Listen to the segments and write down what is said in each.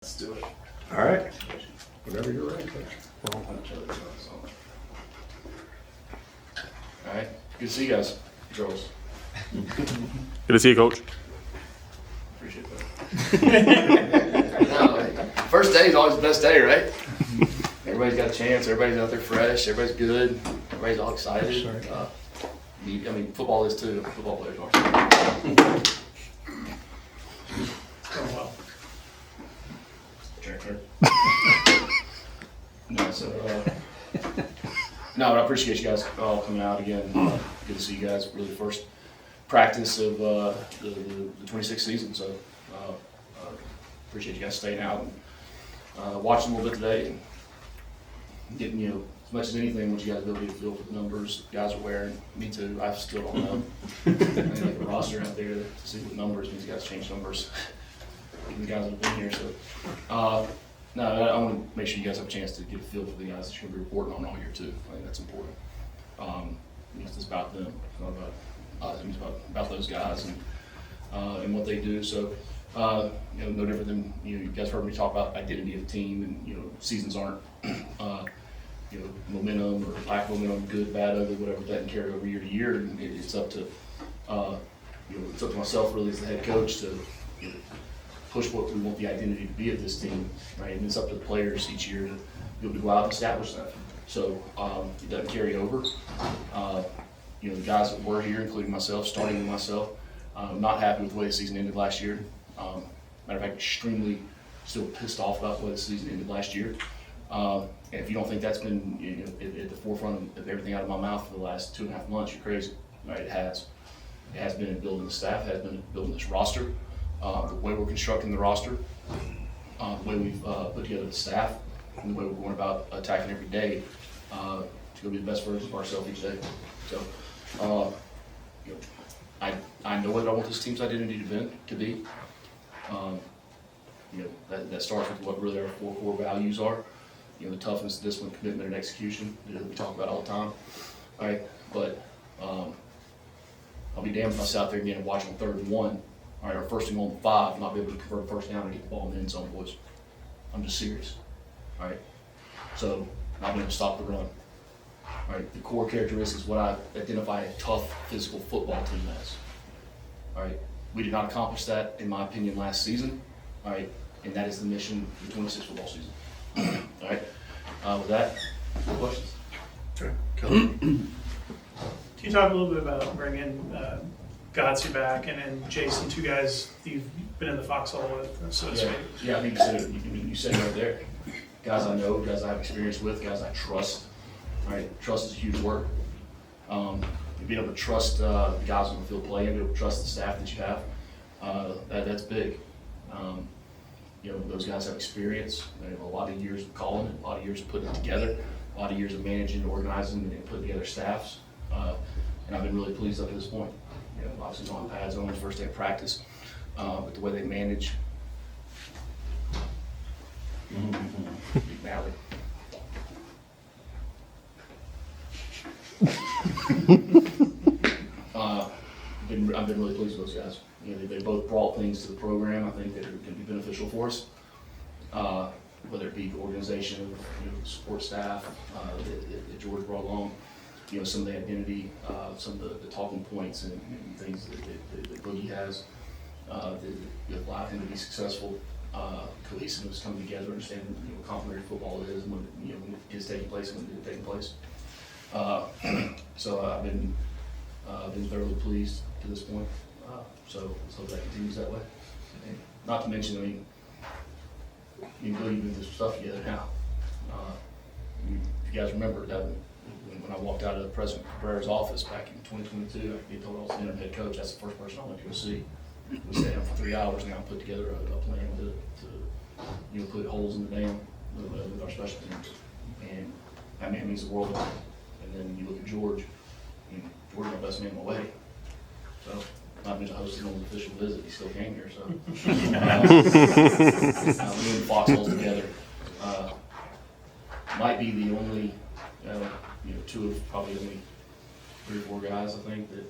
Let's do it. All right. Whenever you're ready, Coach. All right. Good to see you guys, girls. Good to see you, Coach. Appreciate that. First day is always the best day, right? Everybody's got a chance. Everybody's out there fresh. Everybody's good. Everybody's all excited. I mean, football is too. Football players are. Going well. No, I appreciate you guys all coming out again. Good to see you guys. Really, first practice of the 26th season. So, appreciate you guys staying out and watching a little bit today and getting, as much as anything, what you guys ability to feel for the numbers guys are wearing. Me too. I still don't know. I need like a roster out there to see what numbers. These guys change numbers. Even the guys that have been here. So, no, I want to make sure you guys have a chance to get a feel for the guys that you're going to be reporting on all year too. I think that's important. It's about them. It's not about us. It's about those guys and what they do. So, no different than you guys heard me talk about identity of the team, and seasons aren't momentum or lack of momentum, good, bad, ugly, whatever that can carry over year to year. And it's up to it's up to myself really as the head coach to push what we want the identity to be of this team, right? And it's up to the players each year to be able to go out and establish that. So it doesn't carry over. The guys that were here, including myself, starting with myself, not happy with the way the season ended last year. Matter of fact, extremely still pissed off about the way the season ended last year. And if you don't think that's been at the forefront of everything out of my mouth for the last 2.5 months, you're crazy, right? It has. It has been in building the staff, it has been in building this roster. The way we're constructing the roster, the way we've put together the staff, and the way we're going about attacking every day to go be the best version of ourselves each day. So, I know what I want this team's identity to be. That starts with what really our 4 core values are. The toughness, discipline, commitment, and execution that we talk about all the time. All right, but I'll be damned if I sit out there again and watch on 3rd and 1. All right, or 1st and 1 5, not be able to convert a first down and get the ball in the end zone, boys. I'm just serious. All right, so not being able to stop the run. All right, the core characteristics, what I identify a tough physical football team as. All right, we did not accomplish that, in my opinion, last season. All right, and that is the mission of the 26th football season. All right, with that, any questions? Okay. Can you talk a little bit about bringing Godsey back and then Jason, 2 guys you've been in the foxhole with, so to speak? Yeah, I think you said it right there. Guys I know, guys I have experience with, guys I trust. All right, trust is a huge word. Being able to trust the guys on the field play and be able to trust the staff that you have, that's big. Those guys have experience. They have a lot of years of calling it, a lot of years of putting it together, a lot of years of managing, organizing, and putting together staffs. And I've been really pleased up to this point. Obviously on pads on the first day of practice, but the way they manage. Big Mally. I've been really pleased with those guys. They both brought things to the program I think that are going to be beneficial for us. Whether it be the organization, support staff that George brought along, some of the identity, some of the talking points and things that Boogie has that allow him to be successful. Cohesiveness coming together, understanding what complementary football is, and when it is taking place and when it is taking place. So I've been thoroughly pleased to this point. So let's hope that continues that way. And not to mention, me and Boogie doing this stuff together now. If you guys remember that when I walked out of President Cabrera's office back in 2022, I told I was the interim head coach. That's the first person I went to go see. We sat down for 3 hours now and put together a plan to put holes in the dam with our special teams. And that man means the world to me. And then you look at George, George is my best man in my wedding. So not been hosting on an official visit, he still came here. So we in the foxholes together. Might be the only 2 of probably only 3 or 4 guys I think that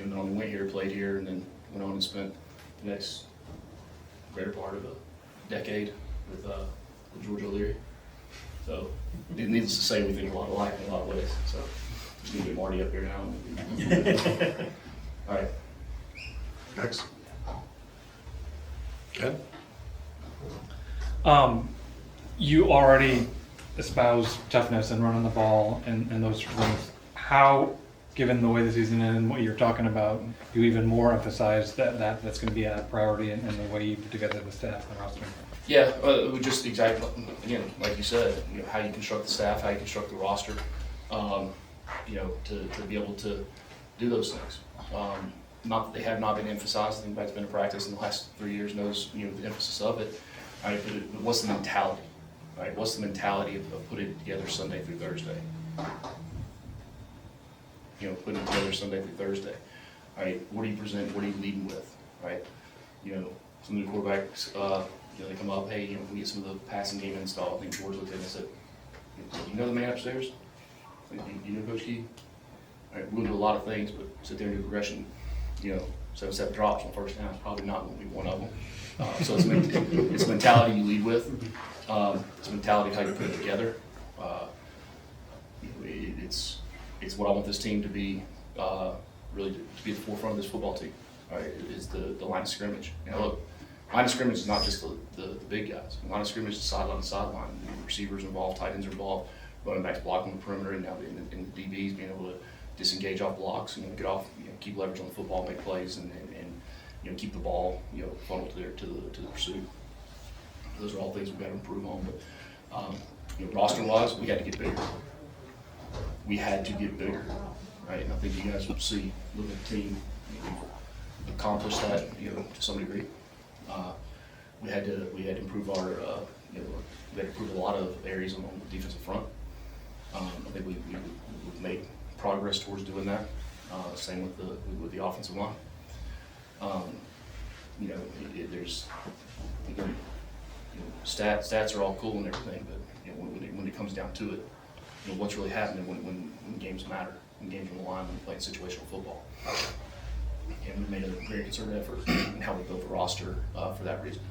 not only went here, played here, and then went on and spent the next greater part of decade with George O'Leary. So, needless to say, we think a lot alike in a lot of ways. So, just need to get Marty up here now. All right. Next. Ken? You already espouse toughness and running the ball and those sort of things. How, given the way the season is and what you're talking about, you even more emphasize that's going to be a priority in the way you put together the staff and the roster? Yeah, we just exactly, again, like you said, how you construct the staff, how you construct the roster, to be able to do those things. Not that they have not been emphasized. I think that's been a practice in the last 3 years knows, the emphasis of it. Right, but what's the mentality? Right, what's the mentality of putting it together Sunday through Thursday? Putting it together Sunday through Thursday. Right, what do you present? What are you leading with? Right, some of the quarterbacks, they come up, hey, we get some of the passing game installed. I think George looked at it and said, you know the man upstairs? You know Coach Key? All right, we'll do a lot of things, but sit there and do progression. 7-7 drops on first down is probably not going to be one of them. So it's mentality you lead with. It's mentality of how you put it together. It's what I want this team to be, really to be at the forefront of this football team. Right, is the line of scrimmage. Look, line of scrimmage is not just the big guys. The line of scrimmage is sideline to sideline. Receivers involved, tight ends are involved, running backs blocking the perimeter, and now in the DBs being able to disengage off blocks, get off, keep leverage on the football, make plays, and keep the ball, funneled to the pursuit. Those are all things we've got to improve on. But roster-wise, we had to get bigger. We had to get bigger, right? And I think you guys will see, look at the team, we've accomplished that, to some degree. We had to improve our, we had to improve a lot of areas on the defensive front. I think we've made progress towards doing that. Same with the offensive line. There's stats are all cool and everything, but when it comes down to it, what's really happening when games matter, when games are on the line, when you're playing situational football. And we made a very concerted effort in how we built the roster for that reason.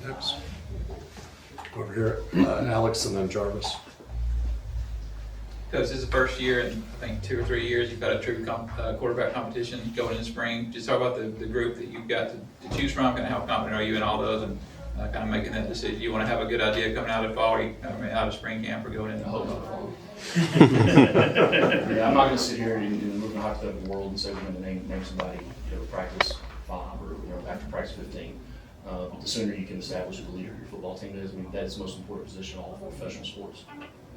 Next. Over here, Alex and then Jarvis. Coach, this is the first year in, I think, 2 or 3 years you've got a true quarterback competition going in the spring. Just talk about the group that you've got to choose from, and how confident are you in all those, and kind of making that decision. You want to have a good idea coming out of fall, out of spring camp, or going into I hope not fall. I'm not going to sit here and live in a hypothetical world and say we're going to name somebody, practice 5 or after practice 15. But the sooner you can establish who the leader of your football team is, that is the most important position in all professional sports,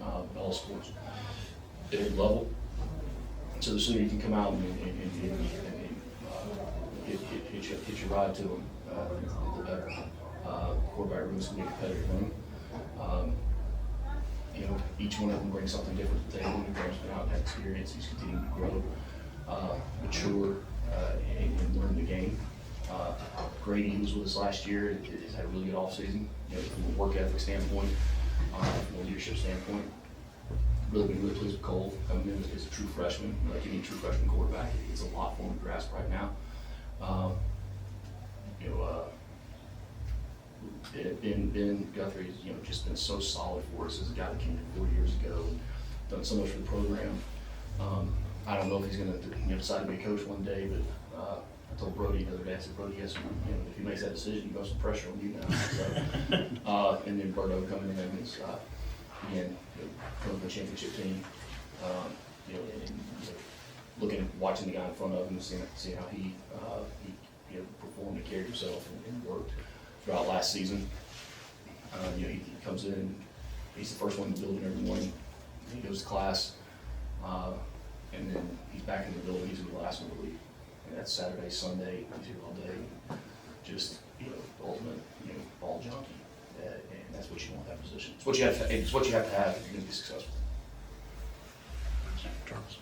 all sports, at every level. So the sooner you can come out and hit your ride to them, the better. Quarterback room is going to be a competitive room. Each one of them brings something different to the table. Graham's been out and had experience. He's continuing to grow, mature, and learn the game. Grady, who was with us last year, has had a really good offseason, from a work ethic standpoint, from a leadership standpoint. Really been really pleased with Cole coming in as a true freshman. Like any true freshman quarterback, it's a lot for him to grasp right now. Ben Guthrie's just been so solid for us as a guy that came in 4 years ago and done so much for the program. I don't know if he's going to decide to be a coach one day, but I told Brody the other day, I said, Brody, yes, if he makes that decision, you got some pressure on you now. So, and then Berto coming in and is, again, coming from a championship team, watching the guy in front of him, seeing how he performed and carried himself and worked throughout last season. He comes in, he's the first one in the building every morning. He goes to class, and then he's back in the building. He's the last one to leave. And that's Saturday, Sunday. He's here all day. Just the ultimate ball junkie, and that's what you want that position. It's what you have to. It's what you have to have if you're going to be successful. Jarvis.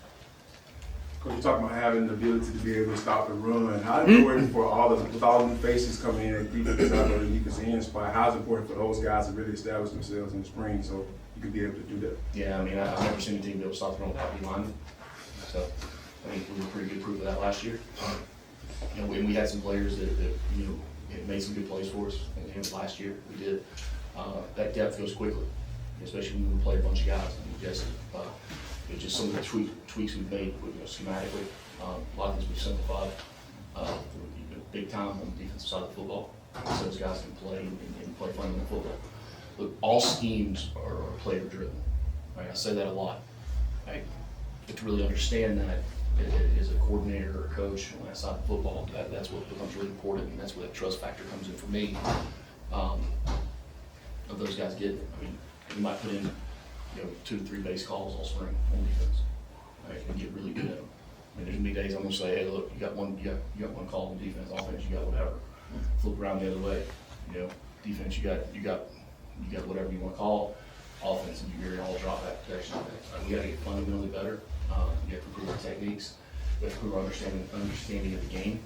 Coach, you're talking about having the ability to be able to stop the run. How important for with all the new faces coming in at defense out of the defense end spot? How's it important for those guys to really establish themselves in the spring so you can be able to do that? Yeah, I've never seen a team be able to stop the run without D-linemen. So I think we were pretty good proof of that last year. We had some players that it made some good plays for us. And last year we did. That depth goes quickly, especially when we play a bunch of guys. I guess it's just some of the tweaks we've made schematically. A lot of things we've simplified. Big time on the defensive side of the football, so those guys can play and play fundamental football. Look, all schemes are player driven. Right? I say that a lot. Right? But to really understand that as a coordinator or a coach on that side of football, that's what becomes really important, and that's where that trust factor comes in for me. Of those guys getting it. I mean, you might put in 2 to 3 base calls all spring on defense, right? And get really good at them. I mean, there's gonna be days I'm gonna say, hey, look, you got one call on defense, offense, you got whatever. Flip around the other way, defense, you got whatever you want to call. Offense, and you're all drop back protection. We got to get fundamentally better. We have to improve our techniques. We have to improve our understanding of the game.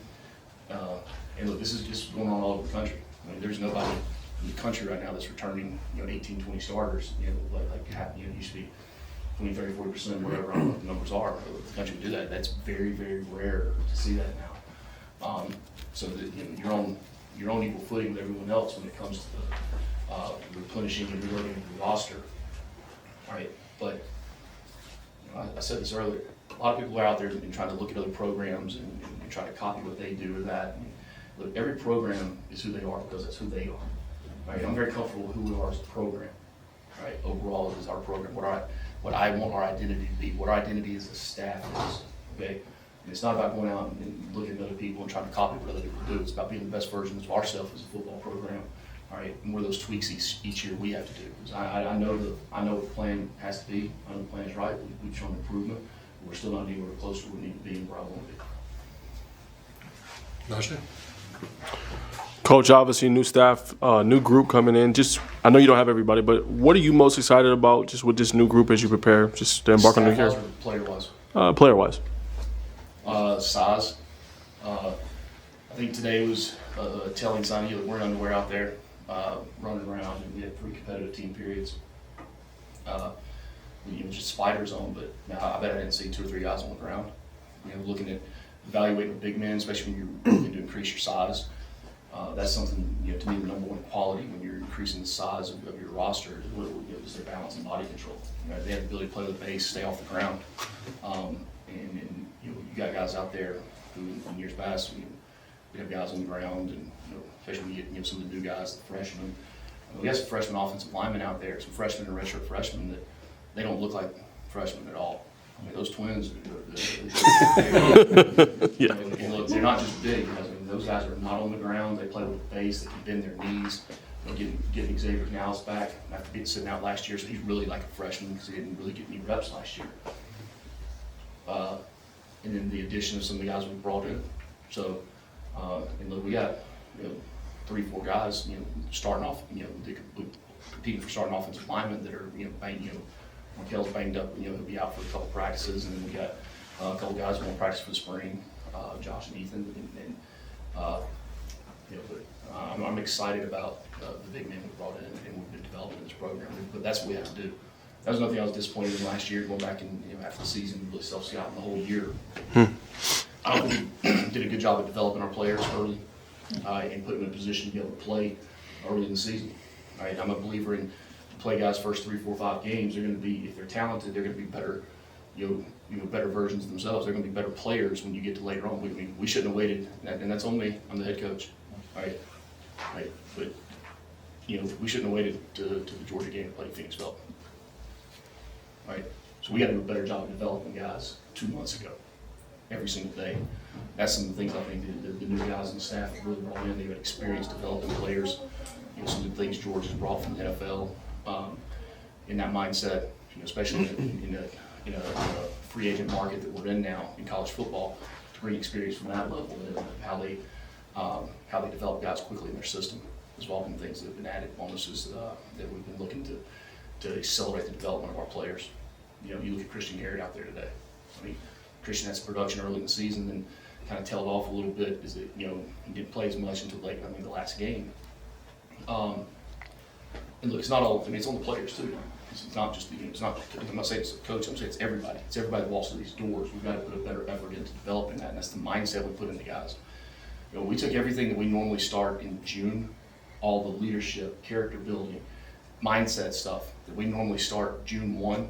And look, this is just going on all over the country. I mean, there's nobody in the country right now that's returning 18, 20 starters. Like used to be 20, 30, 40%, whatever I don't know what the numbers are. The country would do that. That's very, very rare to see that now. So that you're on equal footing with everyone else when it comes to the replenishing and reloading the roster. All right, but I said this earlier. A lot of people are out there and trying to look at other programs and try to copy what they do or that. Look, every program is who they are because that's who they are. Right? I'm very comfortable with who we are as a program. Right? Overall, is our program what I want our identity to be. What our identity as a staff is. Okay. And it's not about going out and looking at other people and trying to copy what other people do. It's about being the best versions of ourselves as a football program. All right, more of those tweaks each year we have to do. I know what the plan has to be. I know the plan is right. We've shown improvement. But we're still not anywhere close to where we need to be and where I want to be. Najeh? Coach, obviously new staff, new group coming in. Just, I know you don't have everybody, but what are you most excited about just with this new group as you prepare just to embark on the year? Player-wise? Player-wise. Size. I think today was a telling sign. You weren't underwear out there running around, and we had 3 competitive team periods. Just spiders on, but I bet I didn't see 2 or 3 guys on the ground. Looking at evaluating the big men, especially when you're looking to increase your size. That's something, to me, the number one quality when you're increasing the size of your roster is their balance and body control. They have the ability to play with the base, stay off the ground. And you got guys out there who, in years past, we have guys on the ground, and especially when you get some of the new guys, the freshmen. We have some freshman offensive linemen out there, some freshmen and redshirt freshmen that they don't look like freshmen at all. I mean, those twins, Yeah. and look, they're not just big. I mean, those guys are not on the ground. They play with the base. They can bend their knees. Getting Xavier Canales back after being sitting out last year, so he's really like a freshman because he didn't really get any reps last year. And then the addition of some of the guys we brought in. So, and look, we got 3, 4 guys, starting off, competing for starting offensive linemen that are, Markel's banged up, he'll be out for a couple practices, and then we got a couple guys who want to practice for the spring, Josh and Ethan, but I'm excited about the big men we brought in and we've been developing this program. But that's what we have to do. That was nothing I was disappointed in last year, going back and after the season, really self-scouting the whole year. I don't think we did a good job of developing our players early and putting them in a position to be able to play early in the season. All right, I'm a believer in play guys first 3, 4, 5 games. They're going to be, if they're talented, they're going to be better, better versions of themselves. They're going to be better players when you get to later on. We shouldn't have waited, and that's on me. I'm the head coach. All right, but we shouldn't have waited to the Georgia game to play Phoenixville. Right, so we got to do a better job of developing guys 2 months ago, every single day. That's some of the things I think the new guys and staff have really brought in. They've had experience developing players. Some of the things George has brought from the NFL in that mindset, especially in a free agent market that we're in now in college football, to bring experience from that level and how they develop guys quickly in their system. There's all been things that have been added bonuses that we've been looking to accelerate the development of our players. You look at Christian Garrett out there today. I mean, Christian had some production early in the season and kind of tailed off a little bit as he didn't play as much until the last game. And look, it's not all. I mean, it's on the players too. It's not just it's not. I'm not saying it's the coach. I'm saying it's everybody. It's everybody that walks through these doors. We've got to put a better effort into developing that, and that's the mindset we put into guys. You know, we took everything that we normally start in June, all the leadership, character building, mindset stuff that we normally start June 1,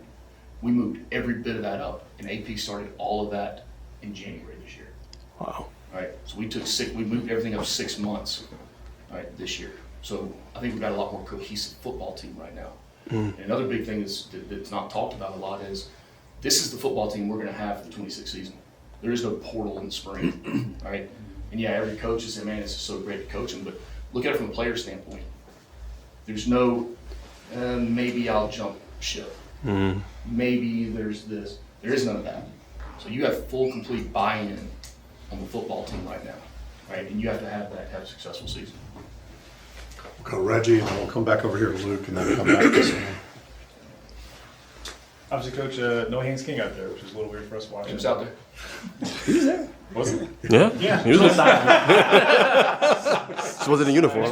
we moved every bit of that up, and AP started all of that in January this year. Wow. All right, so we moved everything up 6 months, all right, this year. So I think we've got a lot more cohesive football team right now. And another big thing that's not talked about a lot is this is the football team we're going to have for the 26th season. There is no portal in the spring, all right? And yeah, every coach is saying, man, it's so great to coach them, but look at it from a player standpoint. There's no, maybe I'll jump ship. Maybe there's this. There is none of that. So you have full, complete buy-in on the football team right now, right? And you have to have that to have a successful season. We'll go Reggie, and then we'll come back over here to Luke, and then come back to Sam. Obviously, Coach, no Haynes King out there, which was a little weird for us watching. He was out there. Wasn't he? Yeah. Yeah. He was just wasn't in uniform.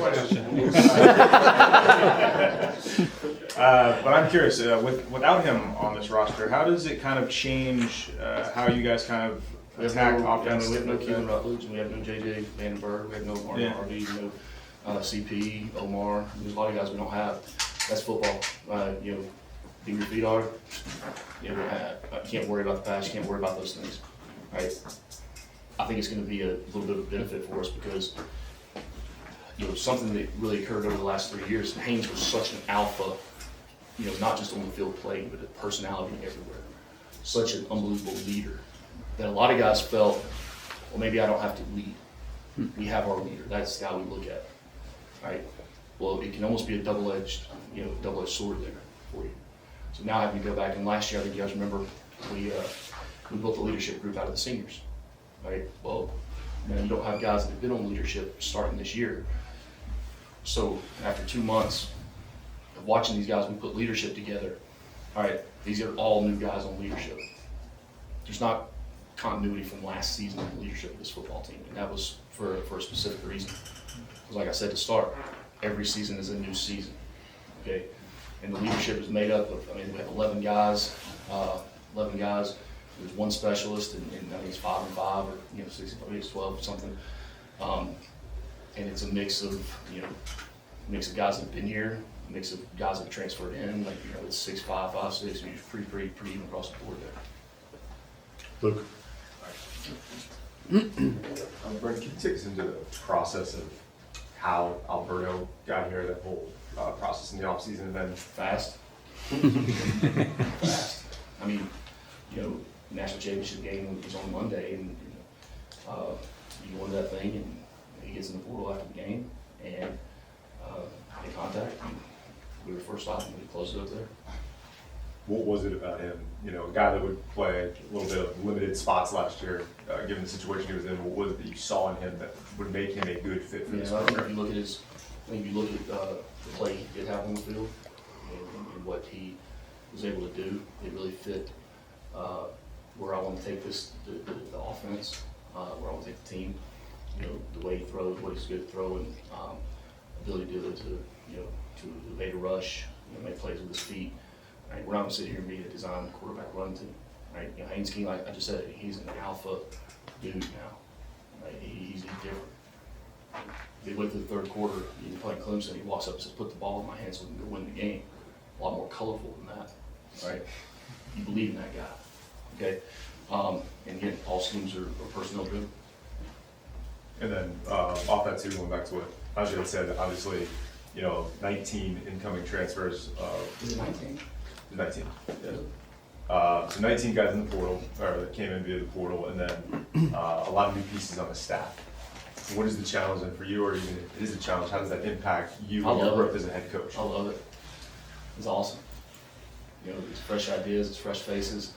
But I'm curious, without him on this roster, how does it kind of change how you guys kind of attack offense? We have no Keelan Rutledge, we have no JJ Vandenberg, we have no Martin Harvey, no CP, Omar. There's a lot of guys we don't have. That's football. You know, be your feet are. You know, I can't worry about the pass. You can't worry about those things. Right? I think it's going to be a little bit of a benefit for us because you know something that really occurred over the last 3 years. Haynes was such an alpha. You know, not just on the field playing, but a personality everywhere. Such an unbelievable leader that a lot of guys felt, well, maybe I don't have to lead. We have our leader. That's how we look at it, right? Well, it can almost be a double-edged sword there for you. So now having to go back, and last year, I think you guys remember, we built the leadership group out of the seniors, right? Well, you don't have guys that have been on leadership starting this year. So after 2 months of watching these guys, we put leadership together. All right, these are all new guys on leadership. There's not continuity from last season in leadership of this football team, and that was for a specific reason. Because like I said to start, every season is a new season, okay? And the leadership is made up of, I mean, we have 11 guys. There's one specialist, and I think it's 5 and 5, or 6, maybe it's 12 or something. And it's a mix of guys that have been here, a mix of guys that have transferred in. Like it's 6'5", 5'6". It's pretty even across the board there. Luke. Brent, can you take us into the process of how Alberto got here, that whole process in the offseason, and then Fast. Fast. I mean, national championship game was on Monday, and you won that thing, and he gets in the portal after the game, and they contact, and we were first off, and we closed it up there. what was it about him? A guy that would play a little bit of limited spots last year, given the situation he was in. What was it that you saw in him that would make him a good fit for this I think program? if you look at the play he did have on the field and what he was able to do, it really fit where I want to take the offense, where I want to take the team. The way he throws, what he's good at throwing, ability to evade a rush, make plays with his feet. Right? We're not going to sit here and be a design quarterback run team. Right? Haynes King, like I just said, he's an alpha dude now. Right? He's different. They went to the third quarter, he's playing Clemson, he walks up and says, put the ball in my hands so we can go win the game. A lot more colorful than that, right? You believe in that guy, okay? And again, all schemes are personnel driven. And then off that too, going back to what Najeh had said, obviously, 19 incoming transfers. Is it 19? 19. Yeah. So 19 guys in the portal, or that came in via the portal, and then a lot of new pieces on the staff. What is the challenge, and for you, or even if it is a challenge, how does that impact you and your growth as a head coach? I love it. It's awesome. It's fresh ideas, it's fresh faces.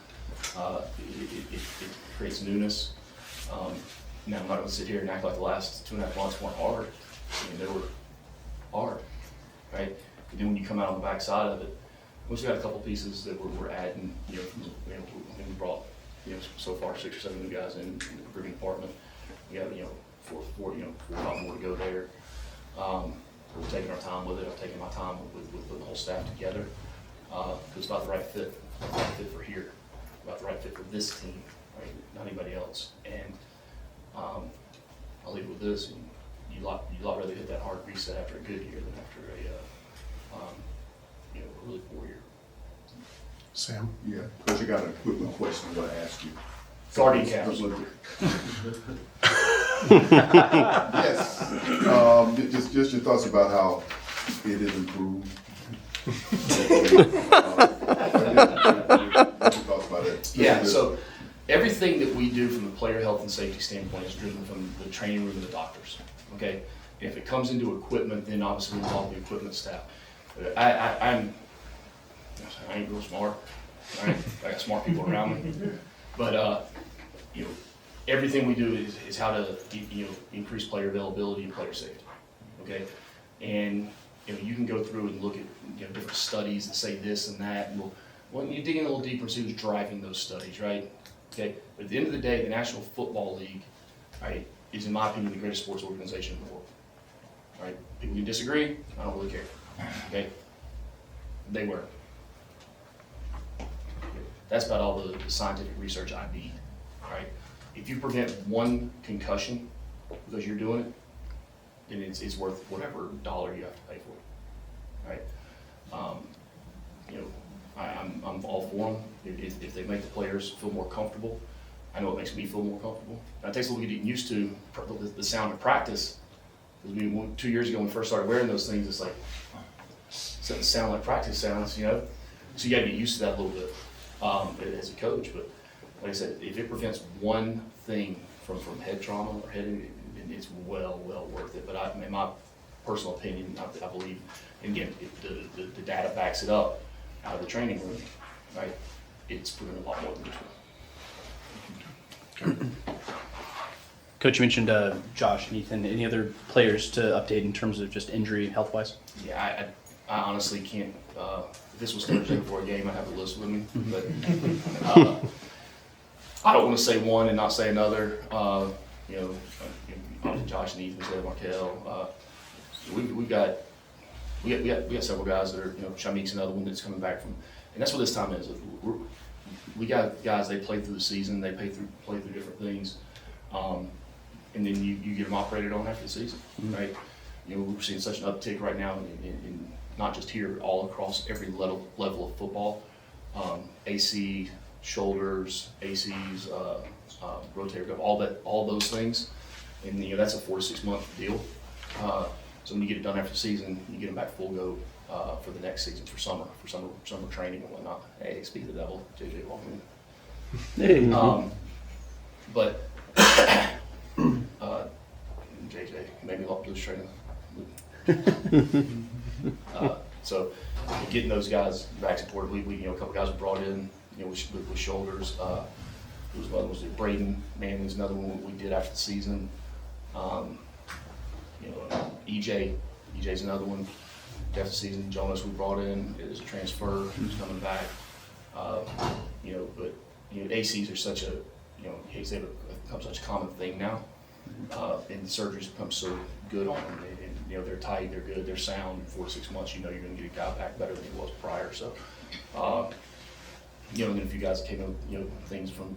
It creates newness. Now, I'm not going to sit here and act like the last 2.5 months weren't hard. They were hard, right? But then when you come out on the backside of it, we still got a couple pieces that we're adding. We brought so far 6 or 7 new guys in the recruiting department. We have four more to go there. We're taking our time with it. I've taken my time with the whole staff together. It's about the right fit. About the right fit for here. About the right fit for this team, right? Not anybody else. And I'll leave it with this. You lot rather hit that hard reset after a good year than after a really poor year. Sam? Yeah, Coach, I got a quick question I want to ask you. Guardian caps. Yes, just your thoughts about how it is improved. Your thoughts about it? Yeah, so everything that we do from the player health and safety standpoint is driven from the training room and the doctors, okay? If it comes into equipment, then obviously we involve the equipment staff. I ain't real smart, right? I got smart people around me, but everything we do is how to increase player availability and player safety, okay? And you can go through and look at different studies that say this and that, and you dig in a little deeper and see who's driving those studies, right? Okay, but at the end of the day, the National Football League, right, is in my opinion the greatest sports organization in the world. Right? People can disagree, I don't really care. Okay? They were. That's about all the scientific research I need. Right? If you prevent one concussion because you're doing it, then it's worth whatever dollar you have to pay for it. Right? I'm all for them. If they make the players feel more comfortable, I know it makes me feel more comfortable. Now, it takes a little getting used to the sound of practice. Because 2 years ago when we first started wearing those things, it's like, it doesn't sound like practice sounds, So you got to get used to that a little bit as a coach. But like I said, if it prevents one thing from head trauma or head injury, then it's well worth it. But in my personal opinion, I believe, and again, the data backs it up out of the training room, right? It's proven a lot more than this one. Coach, you mentioned Josh and Ethan. Any other players to update in terms of just injury health-wise? Yeah, I honestly can't. If this was Thursday before a game, I'd have a list with me. But I don't want to say one and not say another. Josh and Ethan said Markel. We got several guys that are. Shamik's another one that's coming back from, and that's what this time is. We got guys. They play through the season. They play through different things. And then you get them operated on after the season, right? We're seeing such an uptick right now in not just here, but all across every level of football. AC, shoulders, ACs, rotator cuff, all those things. And that's a 4 to 6 month deal. So when you get it done after the season, you get them back full go for the next season for summer training and whatnot. Hey, speak of the devil, JJ walking in. But JJ made me lose training. So getting those guys back supported, we a couple guys were brought in, with shoulders. There was one was Braden Manley's another one we did after the season. EJ's another one after the season. Jonas we brought in as a transfer, who's coming back. But ACs are such a they've become such a common thing now, and the surgeries become so good on them. And they're tight, they're good, they're sound. In 4 to 6 months, you're going to get a guy back better than he was prior. So, and then a few guys that came up, things from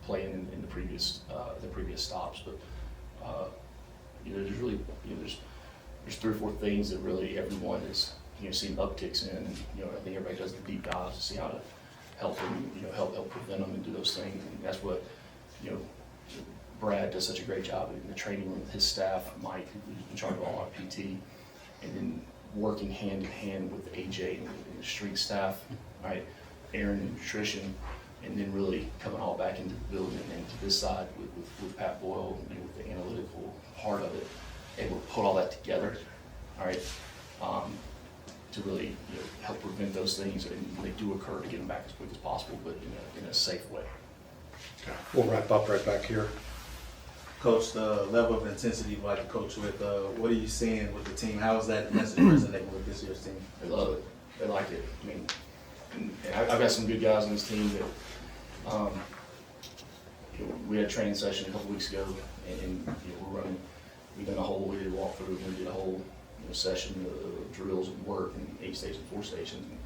playing in the previous stops. But there's really there's 3 or 4 things that really everyone is seeing upticks in. And, I think everybody does the deep dives to see how to help them, help prevent them and do those things. And that's what Brad does such a great job in the training room with his staff, Mike, who's in charge of all our PT, and then working hand in hand with AJ and the street staff, right? Aaron and nutrition, and then really coming all back into the building and to this side with Pat Boyle, with the analytical part of it, able to put all that together, all right, to really help prevent those things, and they do occur, to get them back as quick as possible, but in a safe way. We'll wrap up right back here. Coach, the level of intensity you like to coach with, what are you seeing with the team? How is that message resonating with this year's team? They love it. They like it. I mean, and I've got some good guys on this team that, we had a training session a couple weeks ago, and we did a whole walkthrough, and we did a whole session of drills and work in 8 stations, 4 stations. And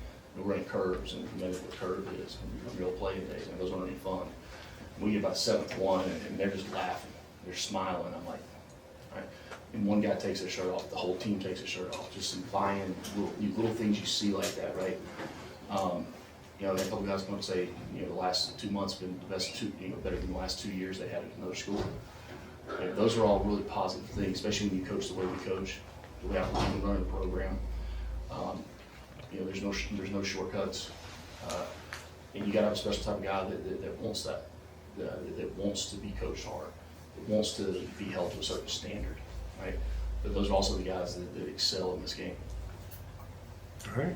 we're running curves, and we know what curve is, and real play days, and those aren't any fun. We get about 7th one, and they're just laughing. They're smiling. I'm like, and one guy takes their shirt off, the whole team takes their shirt off. Just some buy-in, little things you see like that, right? You know, a couple guys come up and say, you know, the last 2 months been the best better than the last 2 years they had at another school. You know, those are all really positive things, especially when you coach the way we coach, the way we run the program. You know, there's no shortcuts, and you got to have a special type of guy that wants that wants to be coached hard, that wants to be held to a certain standard, right? But those are also the guys that excel in this game. All right.